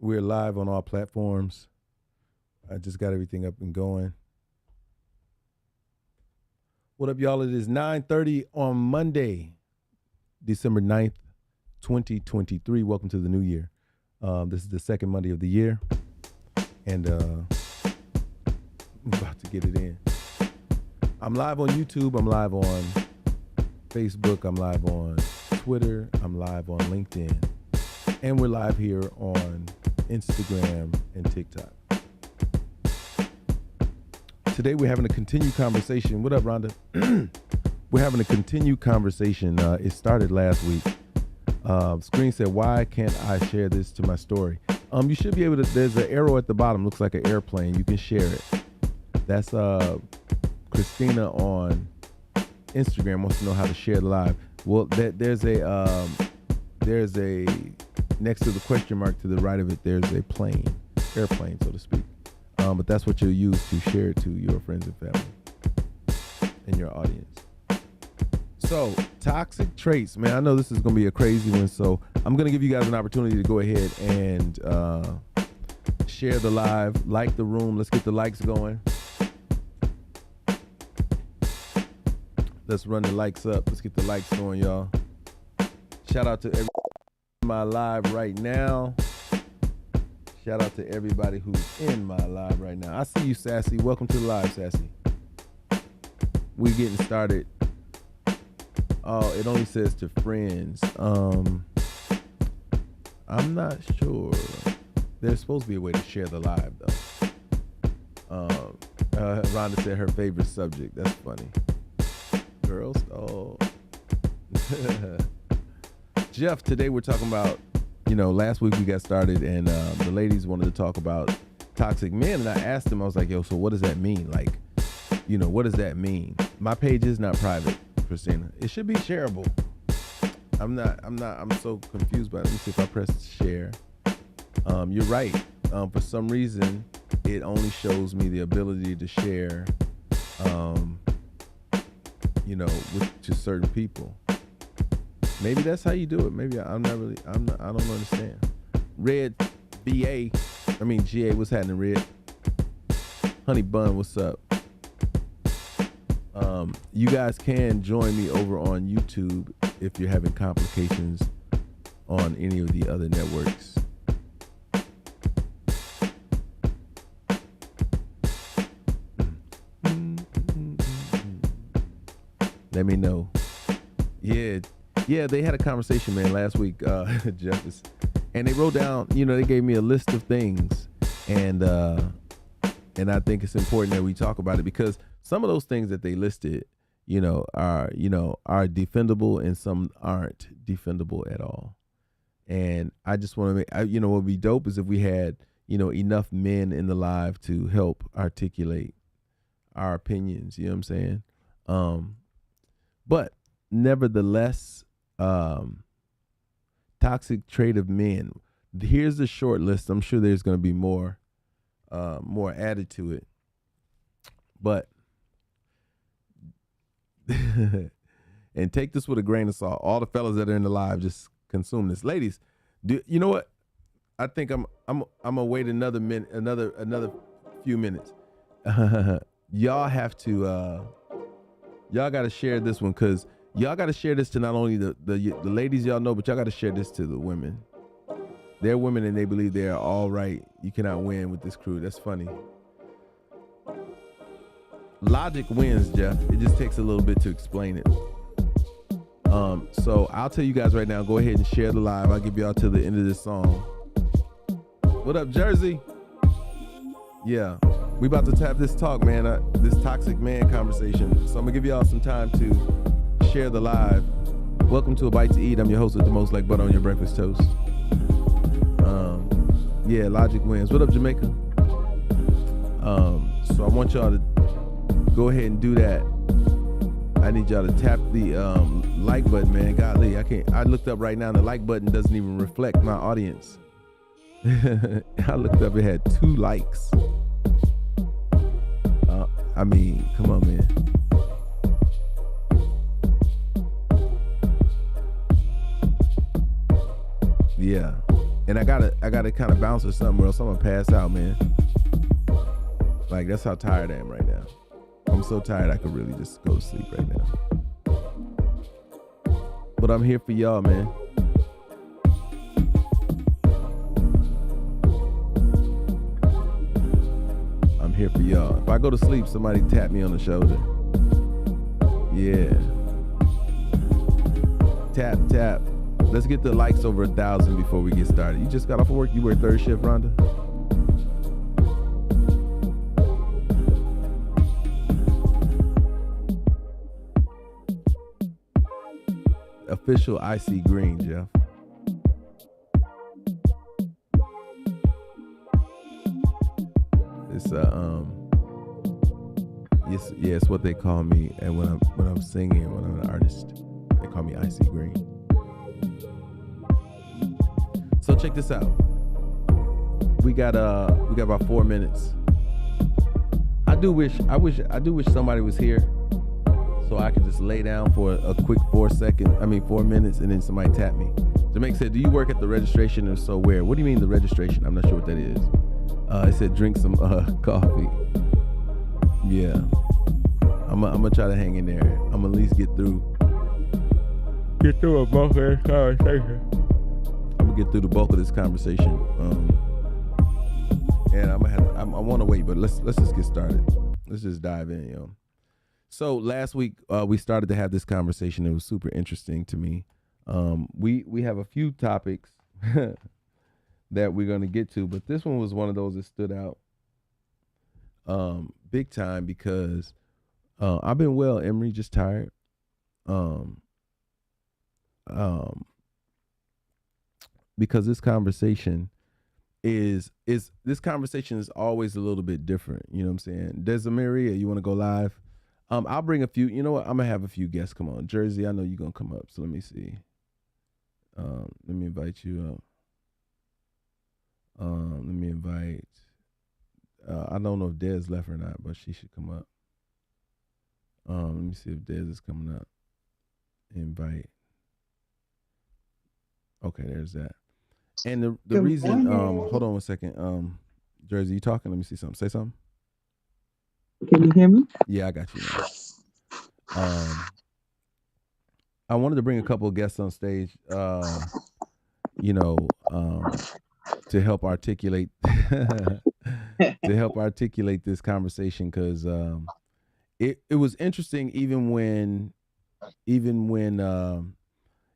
We're live on all platforms. I just got everything up and going. What up, y'all? It is 9:30 on Monday, December 9th, 2023. Welcome to the new year. This is the second Monday of the year, and I'm about to get it in. I'm live on YouTube. I'm live on Facebook. I'm live on Twitter. I'm live on LinkedIn. And we're live here on Instagram and TikTok. Today we're having a continued conversation. What up, Rhonda? We're having a continued conversation. It started last week. Screen said, why can't I share this to my story? You should be able to. There's an arrow at the bottom. Looks like an airplane. You can share it. That's Christina on Instagram wants to know how to share the live. Well, there's a next to the question mark to the right of it, there's a airplane, so to speak. But that's what you'll use to share it to your friends and family and your audience. So, toxic traits, man. I know this is going to be a crazy one, so I'm going to give you guys an opportunity to go ahead and share the live, like the room. Let's get the likes going. Let's run the likes up. Let's get the likes going, y'all. Shout out to everybody in my live right now. Shout out to everybody who's in my live right now. I see you, Sassy. Welcome to the live, Sassy. We getting started. Oh, it only says to friends. I'm not sure. There's supposed to be a way to share the live, though. Rhonda said her favorite subject. That's funny. Girls, oh. Jeff, today we're talking about, last week we got started and the ladies wanted to talk about toxic men. And I asked them, I was like, yo, so what does that mean? Like, what does that mean? My page is not private, Christina. It should be shareable. I'm so confused by it. Let me see if I press share. You're right. For some reason, it only shows me the ability to share, to certain people. Maybe that's how you do it. Maybe I don't understand. Red GA, what's happening, Red? Honey Bun, what's up? You guys can join me over on YouTube if you're having complications on any of the other networks. Let me know. Yeah, they had a conversation, man, last week, Jeff, and they wrote down, they gave me a list of things, and I think it's important that we talk about it because some of those things that they listed, are defendable and some aren't defendable at all. And I just want to make, what would be dope is if we had, enough men in the live to help articulate our opinions, you know what I'm saying? But nevertheless, toxic trait of men. Here's the short list. I'm sure there's going to be more added to it. But and take this with a grain of salt. All the fellas that are in the live, just consume this. Ladies, you know what? I think I'm gonna wait another minute, another few minutes. Y'all have to y'all got to share this one because y'all got to share this to not only the ladies y'all know, but y'all got to share this to the women. They're women and they believe they are all right. You cannot win with this crew. That's funny. Logic wins, Jeff. It just takes a little bit to explain it. So I'll tell you guys right now, go ahead and share the live. I'll give y'all till the end of this song. What up, Jersey? Yeah. We about to tap this talk, man, this toxic man conversation. So I'm gonna give y'all some time to share the live. Welcome to A Bite to Eat. I'm your host with the most like butter on your breakfast toast. Yeah, Logic wins. What up, Jamaica? So I want y'all to go ahead and do that. I need y'all to tap the like button, man. Golly, I looked up right now and the like button doesn't even reflect my audience. I looked up, it had 2 likes. Come on, man. Yeah. And I gotta kind of bounce or something, or else I'm gonna pass out, man. Like that's how tired I am right now. I'm so tired I could really just go to sleep right now. But I'm here for y'all, man. I'm here for y'all. If I go to sleep, somebody tap me on the shoulder. Yeah. Tap, tap. Let's get the likes over 1,000 before we get started. You just got off of work? You work third shift, Rhonda? Official icy green, Jeff. It's yes, yeah, it's what they call me, and when I'm singing, when I'm an artist, they call me icy green. So check this out. We got about 4 minutes. I do wish somebody was here so I could just lay down for a quick 4 minutes, and then somebody tap me. Jamaica said, "Do you work at the registration? If so, where?" What do you mean the registration? I'm not sure what that is. It said drink some coffee. Yeah, I'm gonna try to hang in there. I'm gonna at least get through a bulk of this conversation. I'm gonna get through the bulk of this conversation. And I want to wait, but let's just get started. Let's just dive in, yo. So last week we started to have this conversation. It was super interesting to me. We have a few topics that we're gonna get to, but this one was one of those that stood out big time because I've been well, Emery, just tired. Because this conversation is always a little bit different. You know what I'm saying? Desamaria, you want to go live? I'll bring a few. You know what? I'm gonna have a few guests come on. Jersey, I know you're gonna come up, so let me see. Let me invite you up. Let me invite. I don't know if Des left or not, but she should come up. Let me see if Des is coming up. Invite. Okay, there's that. And the reason, hold on 1 second. Jersey, you talking? Let me see something. Say something. Can you hear me? Yeah, I got you now. I wanted to bring a couple of guests on stage, you know, to help articulate this conversation, because it was interesting even when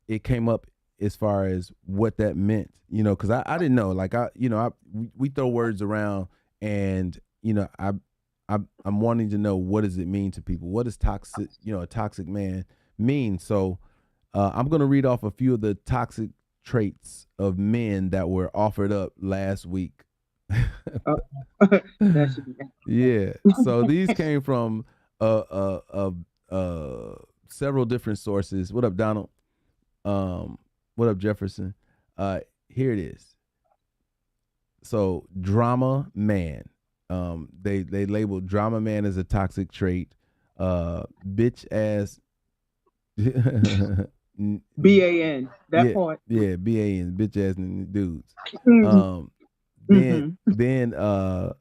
it came up as far as what that meant, because I didn't know. Like we throw words around, and I'm wanting to know, what does it mean to people? What does toxic, a toxic man mean? So I'm going to read off a few of the toxic traits of men that were offered up last week. That should be Yeah. So these came from several different sources. What up, Donald? What up, Jefferson? Here it is. So drama man. They labeled drama man as a toxic trait. Bitch ass. BAN. That part. Yeah, BAN, bitch ass dudes. Mm-hmm. Then I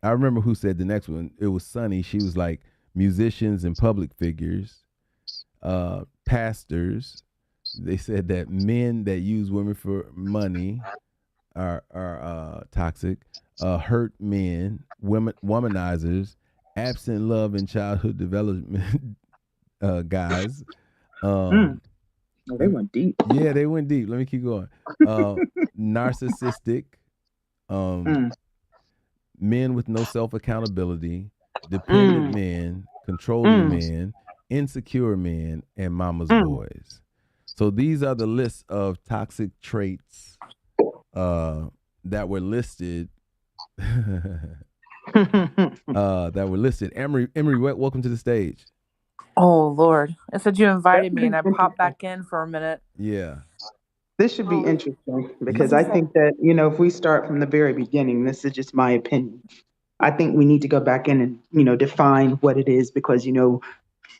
remember who said the next one. It was Sunny. She was like, musicians and public figures, pastors. They said that men that use women for money are toxic. Hurt men, womanizers, absent love and childhood development guys. They went deep. Yeah, they went deep. Let me keep going. Narcissistic, men with no self accountability, dependent men, controlling men, insecure men, and mama's boys. So these are the lists of toxic traits that were listed. Emery, welcome to the stage. Oh Lord! I said you invited me, and I popped back in for a minute. Yeah. This should be interesting because I think that, if we start from the very beginning, this is just my opinion. I think we need to go back in and, define what it is, because,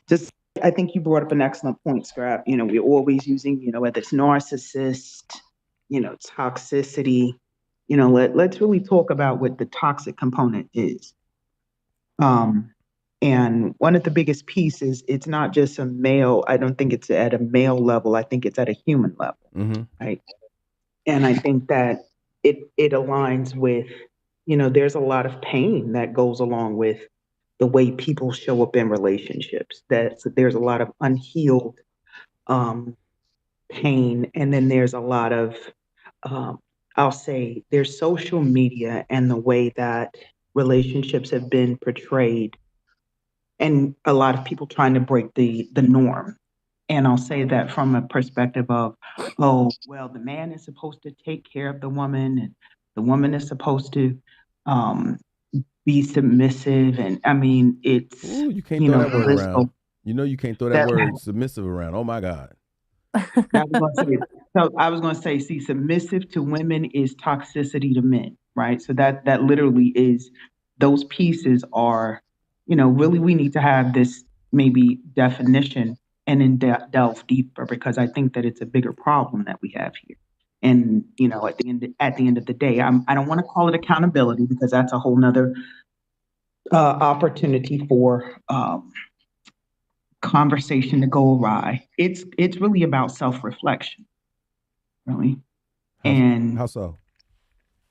just I think you brought up an excellent point, Scrap. We're always using, whether it's narcissist, toxicity. Let's really talk about what the toxic component is. Um, and one of the biggest pieces, it's not just a male. I don't think it's at a male level. I think it's at a human level, Mm-hmm. right? And I think that it aligns with, there's a lot of pain that goes along with the way people show up in relationships. That there's a lot of unhealed um, pain, and then there's a lot of, um, I'll say, there's social media and the way that relationships have been portrayed, and a lot of people trying to break the norm. And I'll say that from a perspective of, oh, well, the man is supposed to take care of the woman, and the woman is supposed to um, be submissive. And I mean, it's, Ooh, you can't throw that the word list around. goes You know you can't throw that that word submissive around. Oh my God. I was going to say. So I was going to say, see, submissive to women is toxicity to men, right? So that literally is, those pieces are, really we need to have this maybe definition and then delve deeper, because I think that it's a bigger problem that we have here. And at the end of the day, I don't want to call it accountability, because that's a whole nother opportunity for conversation to go awry. It's really about self reflection, really. How And how so?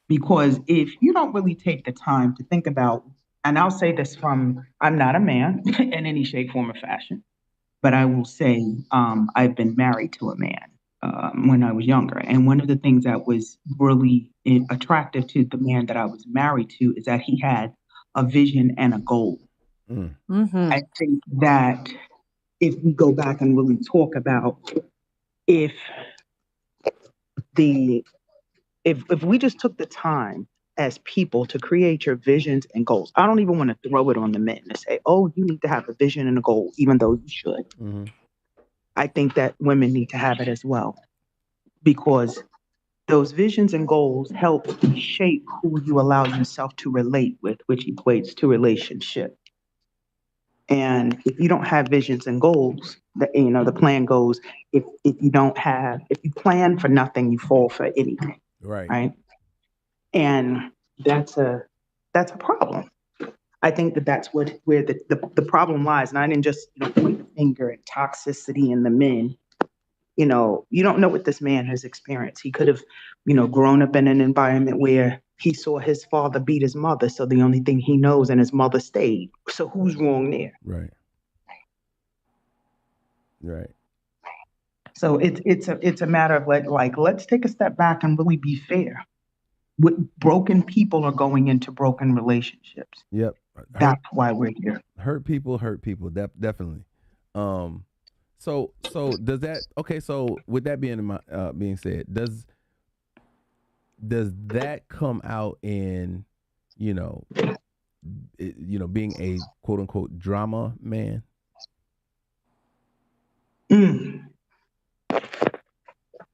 because if you don't really take the time to think about, and I'll say this from, I'm not a man in any shape, form, or fashion, but I will say I've been married to a man when I was younger. And one of the things that was really attractive to the man that I was married to is that he had a vision and a goal. Mm. Mm-hmm. I think that if we go back and really talk about, if the if we just took the time as people to create your visions and goals, I don't even want to throw it on the men and say, oh, you need to have a vision and a goal, even though you should. Mm-hmm. I think that women need to have it as well, because those visions and goals help shape who you allow yourself to relate with, which equates to relationship. And if you don't have visions and goals, the plan goes, if you plan for nothing, you fall for anything, Right. right? And that's a that's a problem. I think that that's where the problem lies. And I didn't just point the finger at toxicity in the men. You don't know what this man has experienced. He could have, grown up in an environment where he saw his father beat his mother, so the only thing he knows, and his mother stayed. So who's wrong there? Right. Right. So it's a matter of let's take a step back and really be fair. Broken people are going into broken relationships. Yep. Hurt That's why we're here. hurt people hurt people. Definitely. Um. So does that okay? So with that being said, does that come out in you know being a quote unquote drama man? Mm,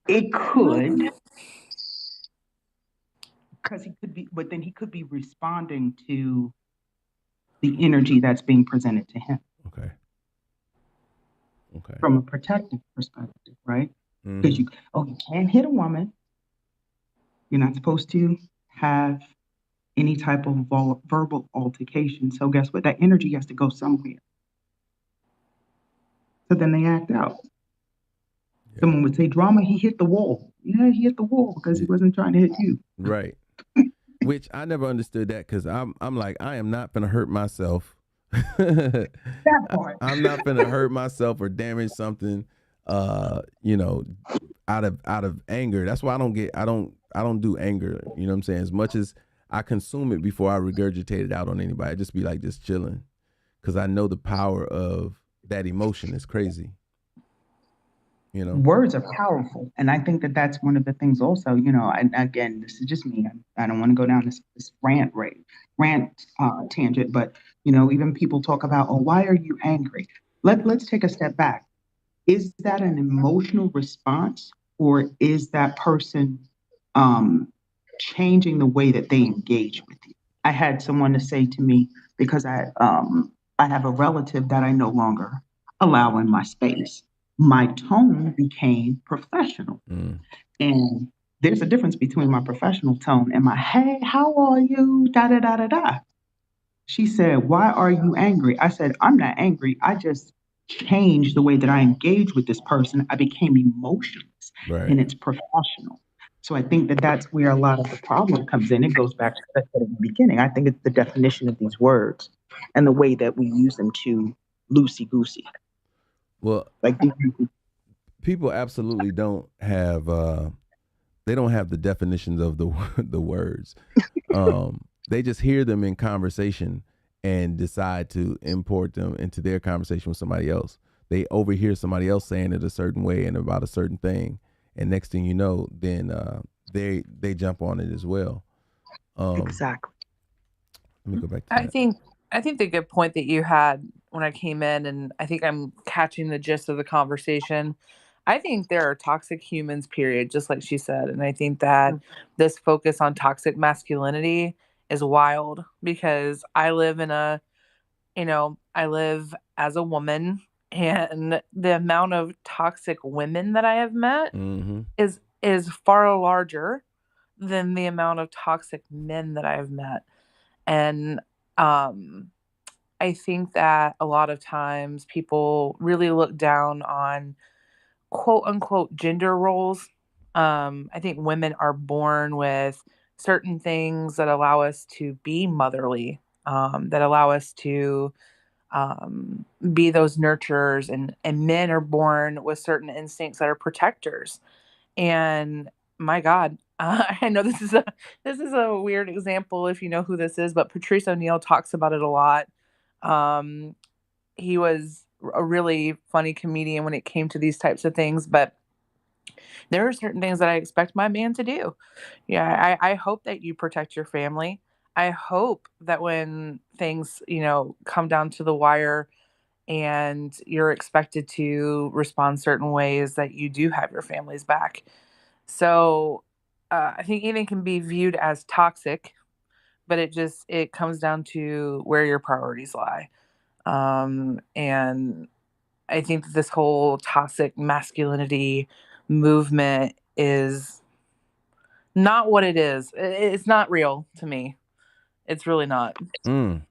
it could, because he could be, but then he could be responding to the energy that's being presented to him Okay. Okay. from a protective perspective, right? Because Mm-hmm. you can't hit a woman. You're not supposed to have any type of verbal altercation. So guess what? That energy has to go somewhere. So then they act out. Yeah. Someone would say, drama, he hit the wall. Yeah, he hit the wall because he Yeah. wasn't trying to hit you. Right. Which I never understood that because I'm like I am not gonna hurt myself. That part. I'm not gonna hurt myself or damage something. You know, out of anger. That's why I don't do anger. You know what I'm saying? As much as I consume it before I regurgitate it out on anybody, I just be like just chilling because I know the power of that emotion is crazy. You know. Words are powerful. And I think that that's one of the things also, and again, this is just me. I don't want to go down this rant tangent, but, even people talk about, oh, why are you angry? Let's take a step back. Is that an emotional response, or is that person um, changing the way that they engage with you? I had someone to say to me, because I have a relative that I no longer allow in my space. My tone became professional, Mm. and There's a difference between my professional tone and my, hey, how are you? Da da da da da. She said, why are you angry? I said, I'm not angry. I just changed the way that I engage with this person. I became emotionless Right. and it's professional. So I think that that's where a lot of the problem comes in. It goes back to what I said at the beginning. I think it's the definition of these words and the way that we use them to loosey goosey. Well, Like, people absolutely don't have they don't have the definitions of the the words. They just hear them in conversation and decide to import them into their conversation with somebody else. They overhear somebody else saying it a certain way and about a certain thing, and next thing you know, then they jump on it as well. exactly. Let me go back to I that. think I think the good point that you had when I came in, and I think I'm catching the gist of the conversation. I think there are toxic humans, period, just like she said. And I think that this focus on toxic masculinity is wild because I live as a woman, and the amount of toxic women that I have met Mm-hmm. is far larger than the amount of toxic men that I have met. And um I think that a lot of times people really look down on quote unquote gender roles. I think women are born with certain things that allow us to be motherly, that allow us to be those nurturers, and men are born with certain instincts that are protectors. And my God, I know this is a weird example if you know who this is, but Patrice O'Neill talks about it a lot. Um, he was a really funny comedian when it came to these types of things, but there are certain things that I expect my man to do. Yeah, I hope that you protect your family. I hope that when things, come down to the wire and you're expected to respond certain ways, that you do have your family's back. So I think anything can be viewed as toxic, but it comes down to where your priorities lie. And I think that this whole toxic masculinity movement is not what it is. It's not real to me. It's really not. Mm,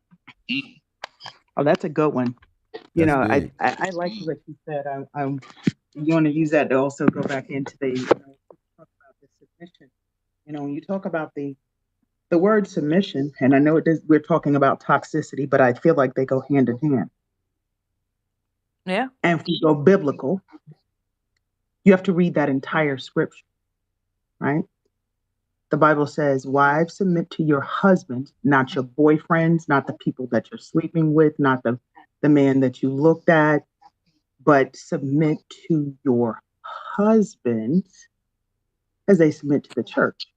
Oh, that's a good one. that's big. I like what you said. I'm you want to use that to also go back into talk about the submission. When you talk about the word submission, and I know it is, we're talking about toxicity, but I feel like they go hand in hand. Yeah. And if you go biblical, you have to read that entire scripture, right? The Bible says, wives, submit to your husbands, not your boyfriends, not the people that you're sleeping with, not the man that you looked at, but submit to your husbands as they submit to the church,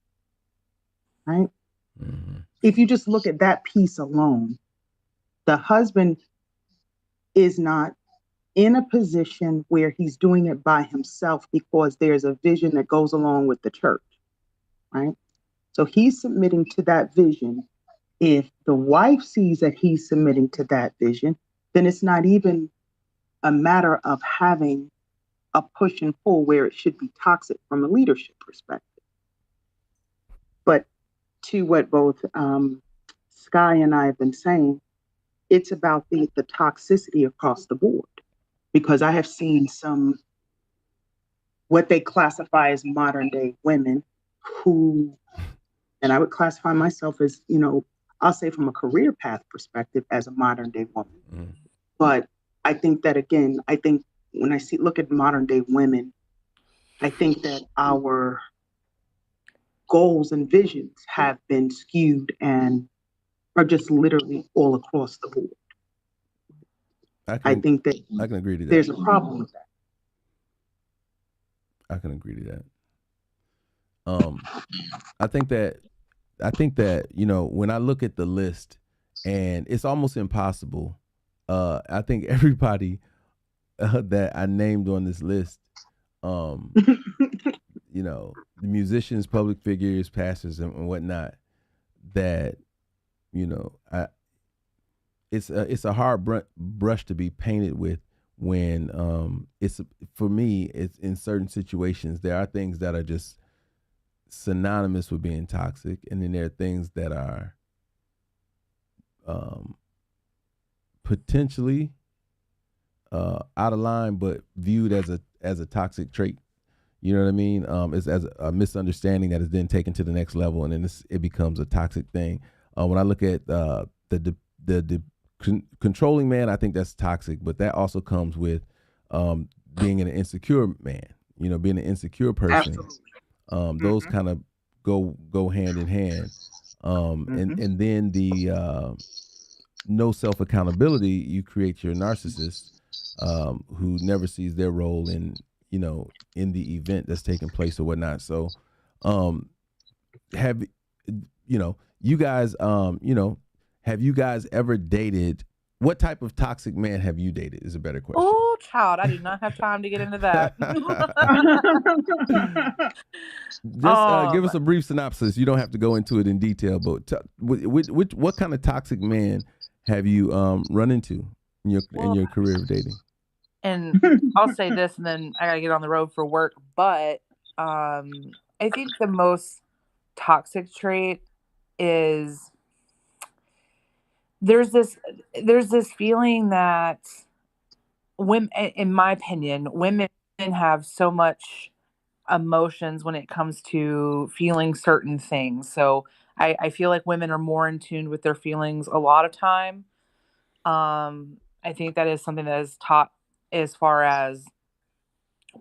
right? Mm-hmm. If you just look at that piece alone, the husband is not in a position where he's doing it by himself because there's a vision that goes along with the church, right? So he's submitting to that vision. If the wife sees that he's submitting to that vision, then it's not even a matter of having a push and pull where it should be toxic from a leadership perspective. But to what both Sky and I have been saying, it's about the toxicity across the board. Because I have seen some what they classify as modern day women who, and I would classify myself as, I'll say from a career path perspective as a modern day woman. Mm. But I think that again, I think when I look at modern day women, I think that our goals and visions have been skewed and are just literally all across the board. I think that I can agree to that. there's a problem with that. I can agree to that. Um, I think that when I look at the list, and it's almost impossible. I think everybody that I named on this list, um, the musicians, public figures, pastors, and whatnot, that I it's a hard brush to be painted with when it's for me. It's in certain situations there are things that are just synonymous with being toxic, and then there are things that are potentially out of line, but viewed as a toxic trait. You know what I mean? It's as a misunderstanding that is then taken to the next level, and then it becomes a toxic thing. When I look at the controlling man, I think that's toxic, but that also comes with being an insecure man. You know, being an insecure person. Absolutely. Those kind of go hand in hand. And then the no self accountability, you create your narcissist who never sees their role in in the event that's taking place or whatnot. So have you guys have you guys ever dated? What type of toxic man have you dated is a better question. Oh, child, I do not have time to get into that. Just give us a brief synopsis. You don't have to go into it in detail, but what kind of toxic man have you run into in your career of dating? And I'll say this, and then I gotta get on the road for work. But I think the most toxic trait is there's this feeling that women, in my opinion, women have so much emotions when it comes to feeling certain things. So I feel like women are more in tune with their feelings a lot of time. I think that is something that is taught as far as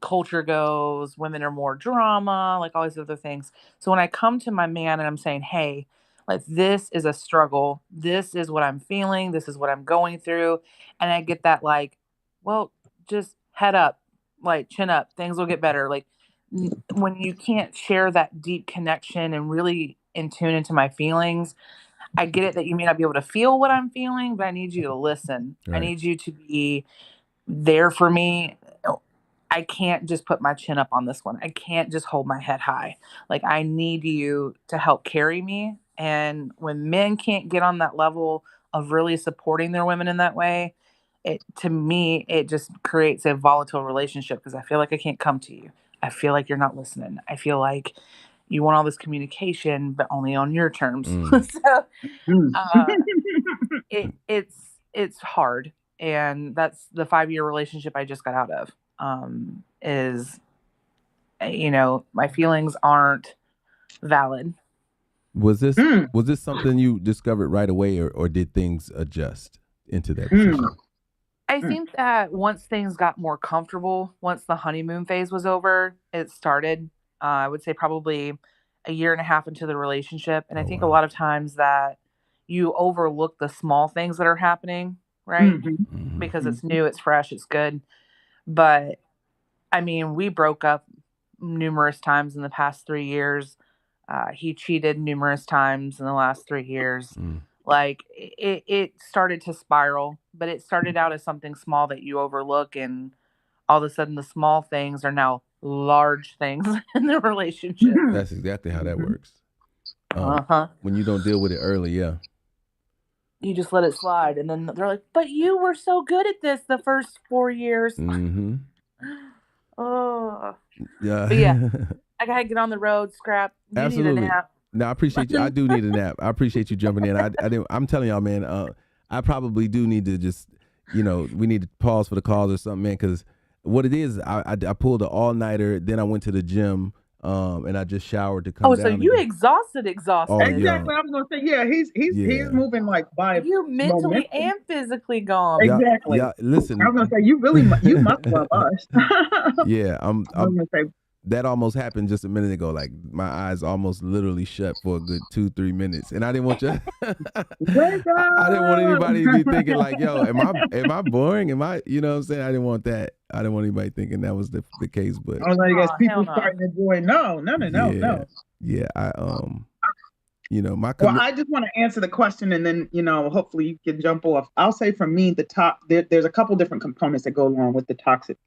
culture goes. Women are more drama, like all these other things. So when I come to my man and I'm saying, hey, like this is a struggle, this is what I'm feeling, this is what I'm going through, and I get that like, well, just head up, like chin up, things will get better. Like when you can't share that deep connection and really in tune into my feelings, I get it that you may not be able to feel what I'm feeling, but I need you to listen. Right. I need you to be there for me. I can't just put my chin up on this one. I can't just hold my head high. Like I need you to help carry me. And when men can't get on that level of really supporting their women in that way, to me, it just creates a volatile relationship because I feel like I can't come to you. I feel like you're not listening. I feel like you want all this communication, but only on your terms. So it's hard. And that's the 5-year relationship I just got out of. Is my feelings aren't valid. Was this something you discovered right away, or did things adjust into that position? I think that once things got more comfortable, once the honeymoon phase was over, it started. I would say probably a year and a half into the relationship. And I think a lot of times that you overlook the small things that are happening, right? Because it's new, it's fresh, it's good. But I mean, we broke up numerous times in the past 3 years. He cheated numerous times in the last 3 years. Like it started to spiral, but it started out as something small that you overlook, and all of a sudden the small things are now large things in the relationship. That's exactly how that works. When you don't deal with it early, you just let it slide, and then they're like, "But you were so good at this the first 4 years." Oh, yeah. But yeah, I gotta get on the road. Scrap. You Absolutely. need a nap. No, I appreciate you. I do need a nap. I appreciate you jumping in. I'm telling y'all, man. I probably do need to just, we need to pause for the calls or something, man. Because what it is, I pulled an all nighter. Then I went to the gym, and I just showered to come down. Oh, so you exhausted. Oh, exactly. I was gonna say, he's moving like by you mentally and physically gone. Exactly. Yeah. Listen, I was gonna say you must love us. Yeah, I was gonna say. That almost happened just a minute ago. Like my eyes almost literally shut for a good 2-3 minutes, and I didn't want you. I didn't want anybody to be thinking like, "Yo, am I boring? Am I?" You know what I'm saying? I didn't want that. I didn't want anybody thinking that was the case. But I was like, as people starting to enjoy, no. Yeah, my. Well, I just want to answer the question, and then hopefully you can jump off. I'll say for me, there's a couple different components that go along with the toxic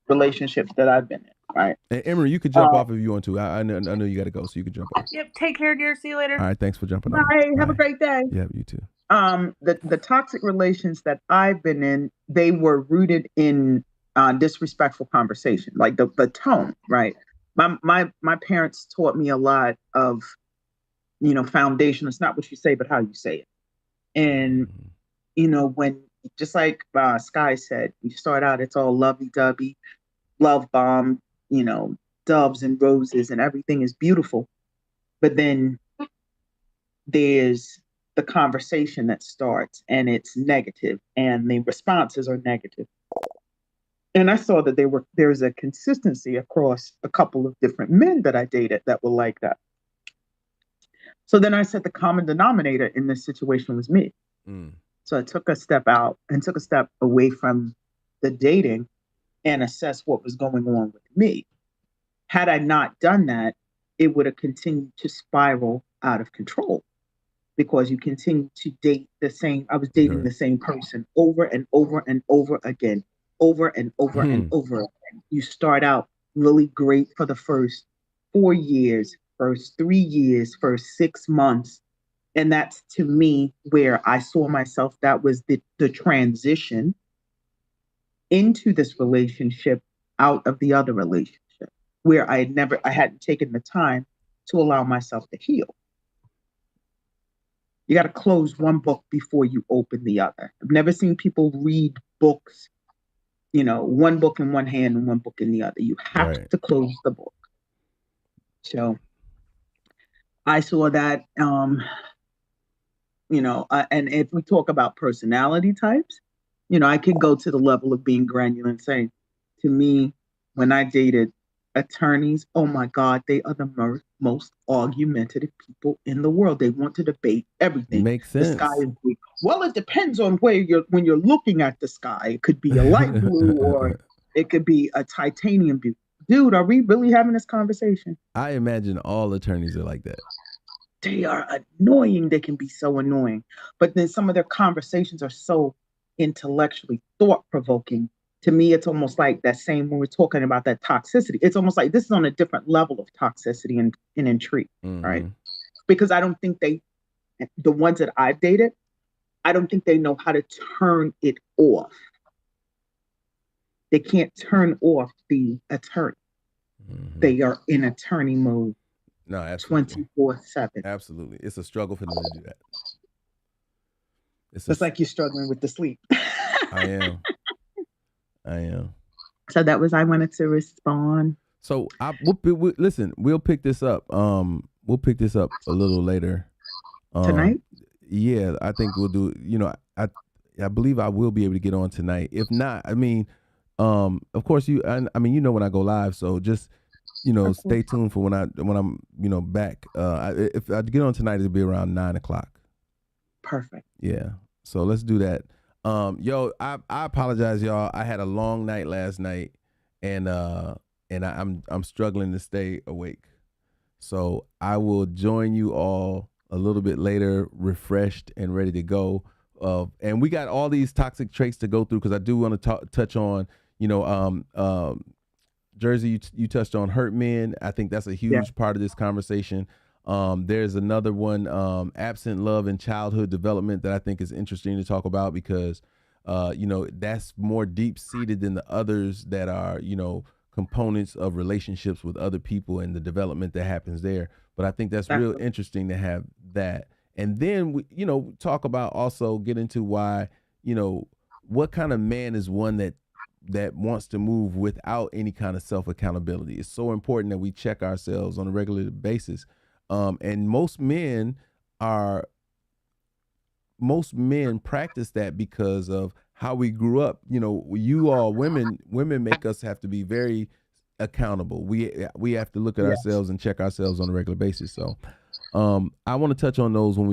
relationships that I've been in. Right. And Emery, you could jump off if you want to. I know you got to go, so you can jump off. Yep. Take care, dear. See you later. All right. Thanks for jumping on. Bye. Have a great day. Yeah, you too. The toxic relations that I've been in, they were rooted in disrespectful conversation, like the tone, right? My parents taught me a lot of, foundation. It's not what you say, but how you say it. And when, just like Sky said, you start out, it's all lovey dovey, love bomb, you know, doves and roses, and everything is beautiful. But then there's the conversation that starts, and it's negative, and the responses are negative. And I saw that there's a consistency across a couple of different men that I dated that were like that. So then I said the common denominator in this situation was me. Mm. So I took a step out and took a step away from the dating and assessed what was going on with me. Had I not done that, it would have continued to spiral out of control, because you continue to date I was dating the same person over and over and over again, over and over and over again. You start out really great for the first 4 years, first 3 years, first 6 months. And that's, to me, where I saw myself. That was the transition into this relationship out of the other relationship, where I hadn't taken the time to allow myself to heal. You got to close one book before you open the other. I've never seen people read books, one book in one hand and one book in the other. You have to close the book. So I saw that, and if we talk about personality types, I could go to the level of being granular and say, to me, when I dated attorneys, oh my God, they are the most argumentative people in the world. They want to debate everything. Makes sense. The sky is blue. Well, it depends on when you're looking at the sky. It could be a light blue or it could be a titanium blue. Dude, are we really having this conversation? I imagine all attorneys are like that. They are annoying. They can be so annoying. But then some of their conversations are so intellectually thought-provoking. To me, it's almost like that same when we're talking about that toxicity. It's almost like this is on a different level of toxicity and intrigue, right? Because I don't think the ones that I've dated, I don't think they know how to turn it off. They can't turn off the attorney. They are in attorney mode. No, absolutely. 24/7. Absolutely. It's a struggle for them to do that. It's like you're struggling with the sleep. I am. So that was, I wanted to respond. So listen, we'll pick this up. We'll pick this up a little later. Tonight? Yeah, I think we'll do, I believe I will be able to get on tonight. If not, I mean, of course when I go live, so just, stay tuned for when I'm back. If I get on tonight, it'll be around 9:00. Perfect. Yeah. So let's do that. I apologize, y'all. I had a long night last night, and I'm struggling to stay awake. So I will join you all a little bit later, refreshed and ready to go. And we got all these toxic traits to go through, because I do want to touch on, Jersey, you touched on hurt men. I think that's a huge part of this conversation. There's another one, absent love and childhood development, that I think is interesting to talk about, because, that's more deep seated than the others that are, components of relationships with other people and the development that happens there. But I think that's real interesting to have that. And then we, talk about, also get into why, what kind of man is one that wants to move without any kind of self accountability. It's so important that we check ourselves on a regular basis. And most men practice that because of how we grew up. You all women make us have to be very accountable. We have to look at ourselves and check ourselves on a regular basis. So I want to touch on those when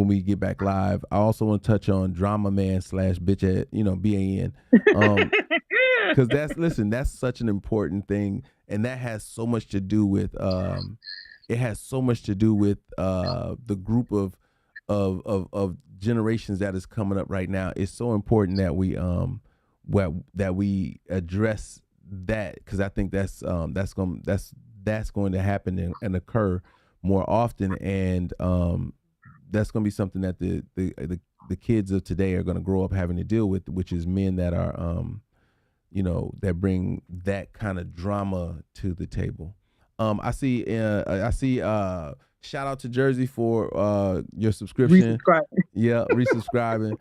we get back live. I also want to touch on drama man / bitch at, BAN. Because that's such an important thing, and that has so much to do with the group of generations that is coming up right now. It's so important that we address that, because I think that's going to happen and occur more often, and that's going to be something that the kids of today are going to grow up having to deal with, which is men that are that bring that kind of drama to the table. I see. Shout out to Jersey for your subscription. Resubscribe. Yeah, resubscribing.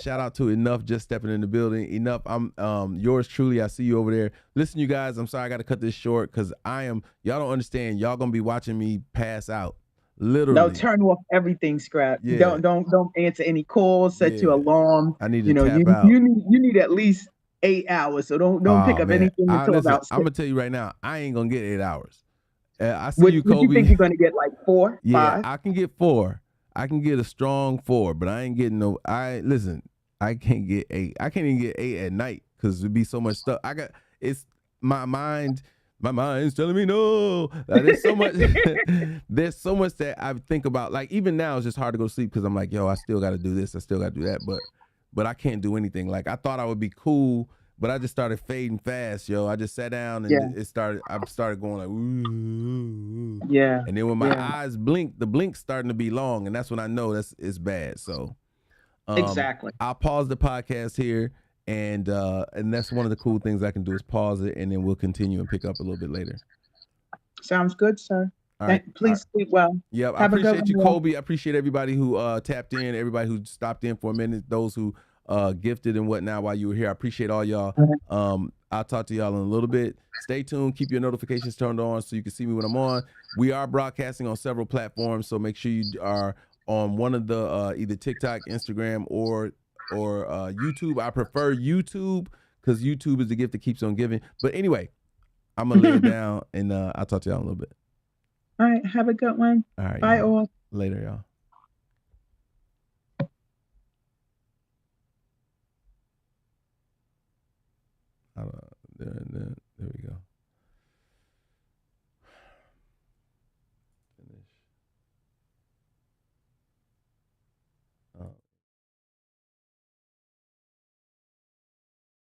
Shout out to Enough just stepping in the building. Enough, I'm yours truly. I see you over there. Listen, you guys, I'm sorry I got to cut this short because y'all don't understand. Y'all gonna be watching me pass out. Literally. No, turn off everything, Scrap. Yeah. Don't answer any calls. Set your Yeah. alarm. I need to tap you out. you need at least 8 hours. So don't pick up anything until listen, about 6. I'm gonna tell you right now, I ain't gonna get 8 hours. I see Would you, Kobe. you think you're gonna get like 4, Yeah, 5? I can get 4. I can get a strong 4, but I ain't getting no. I can't get 8. I can't even get 8 at night because there'd be so much stuff. It's my mind. My mind's telling me no. There's so much. There's so much that I think about. Like even now, it's just hard to go to sleep because I'm like, yo, I still got to do this. I still got to do that. But I can't do anything. Like I thought I would be cool, but I just started fading fast, yo. I just sat down and I started going like, ooh. Yeah. And then when my eyes blink, the blink's starting to be long, and that's when I know it's bad. So Exactly. I'll pause the podcast here, and that's one of the cool things I can do is pause it, and then we'll continue and pick up a little bit later. Sounds good, sir. All right. Please sleep well. Yep. I appreciate you, Kobe. I appreciate everybody who tapped in, everybody who stopped in for a minute, those who gifted and whatnot while you were here. I appreciate all y'all. I'll talk to y'all in a little bit. Stay tuned. Keep your notifications turned on so you can see me when I'm on. We are broadcasting on several platforms, so make sure you are on one of the either TikTok, Instagram, or YouTube. I prefer YouTube because YouTube is the gift that keeps on giving. But anyway, I'm gonna lay it down, and I'll talk to y'all in a little bit. All right. Have a good one. All right. Bye, y'all. all. Later, y'all. There we go.